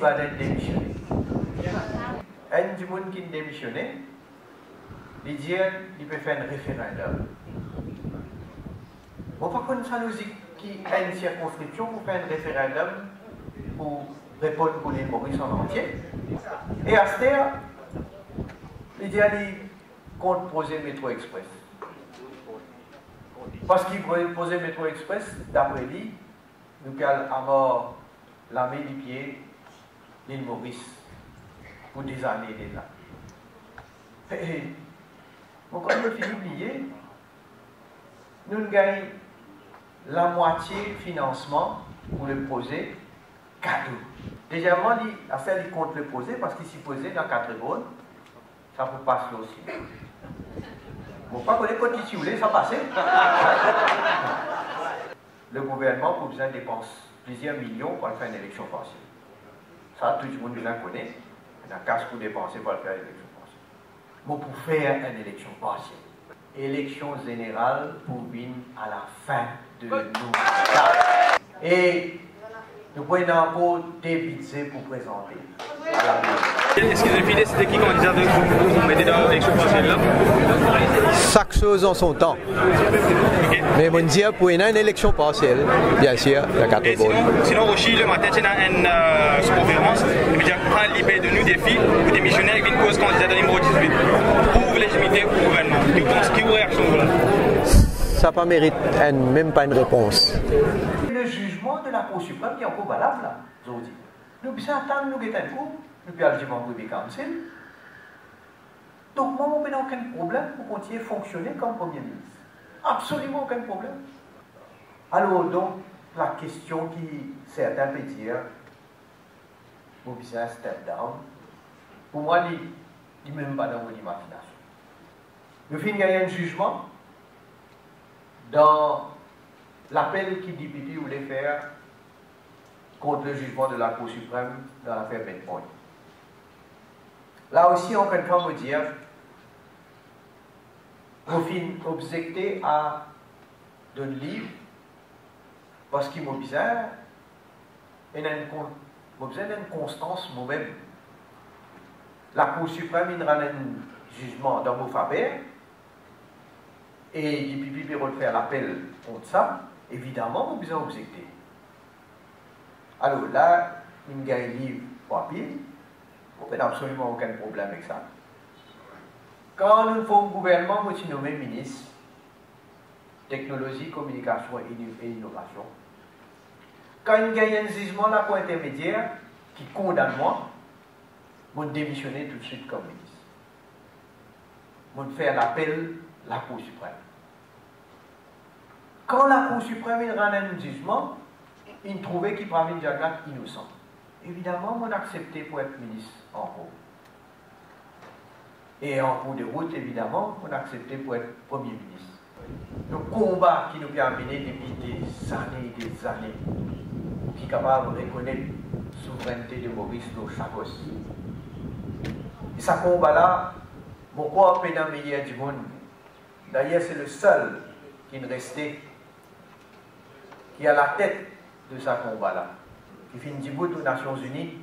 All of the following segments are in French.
va démissionner. Un du monde qui démissionne, il dit qu'il peut faire un référendum. Bon, par contre, ça nous dit qu'il y a une circonscription pour faire un référendum pour répondre pour les Maurice en entier. Et à ce terme, il dit qu'il compte poser le métro express. Parce qu'il voulait poser le métro express, d'après lui, nous allons à mort la main du pied l'île Maurice pour des années déjà. Et quand on finit d'oublier, nous gagnons la moitié financement pour le projet cadeau. Déjà, moi, il compte le poser parce qu'il s'y posait dans 4 secondes, ça peut passer aussi. Bon, pas qu'on est constitué, ça passait. Le gouvernement, pour besoin, dépense plusieurs millions pour faire une élection partielle. Ça, tout le monde nous en connaît. On a casse pour dépenser pour faire une élection partielle. Bon, pour faire une élection partielle. Élection générale pour venir à la fin de nos mandats. Et nous prenons encore des budgets pour présenter. Est-ce que vous avez fini, c'était qui candidat vous mettez dans l'élection partielle là? Chaque chose en son temps. Okay. Mais mon Dieu, pour une élection partielle, bien sûr, il y a 4 votes. Sinon, Rochi, le matin, il y a une conférence, il veut dire prendre l'IP de nous défis pour démissionner avec une cause candidat numéro 18 pour légitimité au gouvernement. Tu penses qu'il y a une réaction là? Ça ne mérite même pas une réponse. Le jugement de la Cour suprême qui est encore valable là, aujourd'hui. Nous pouvons attendre, nous guetter un coup, nous pouvons aller devant le Council. Donc, moi, on n'a aucun problème pour continuer à fonctionner comme Premier ministre. Absolument aucun problème. Alors, donc, la question qui certains peuvent dire, vous pouvez un step down, pour moi, il n'est même pas dans mon imagination. Nous finissons gagner un jugement dans l'appel qui dit Pipi voulait faire contre le jugement de la Cour suprême dans l'affaire Benpoint. Là aussi, on peut me dire, on finit objecté à d'un livre parce qu'il m'a besoin d'une constance moi-même. La Cour suprême il rend un jugement dans mon faveur et il Pipi peut faire l'appel contre ça. Évidemment, on a besoin d'objecter. Alors là, il y a un livre rapide, on n'a absolument aucun problème avec ça. Quand nous faisons un gouvernement, nous sommes nommés ministre, technologie, communication et innovation. Quand il y a un jugement là, pour intermédiaire qui condamne moi, je démissionner tout de suite comme ministre. Je faire l'appel à la Cour suprême. Quand la Cour suprême il rend un jugement, il trouvait qu'il parlait de Jagat innocent. Évidemment, on a accepté pour être ministre en cours. Et en cours de route, évidemment, on a accepté pour être Premier ministre. Le combat qui nous a amené depuis des années, qui est capable de reconnaître la souveraineté de Maurice Chagos. Et ce combat-là, mon corps est dans le meilleur du monde. D'ailleurs, c'est le seul qui est resté, qui est à la tête de ce combat-là, qui fait une debout aux Nations Unies,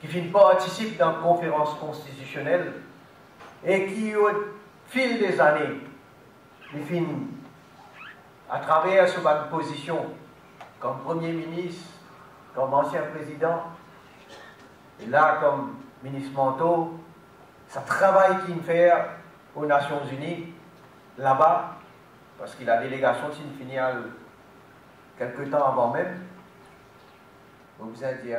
qui fait participe dans la conférence constitutionnelle et qui, au fil des années, il fait à travers sa position comme Premier ministre, comme ancien président, et là comme ministre Manteau, ça travail qu'il fait aux Nations Unies, là-bas, parce que la délégation s'est finie quelques temps avant même, vous avez dit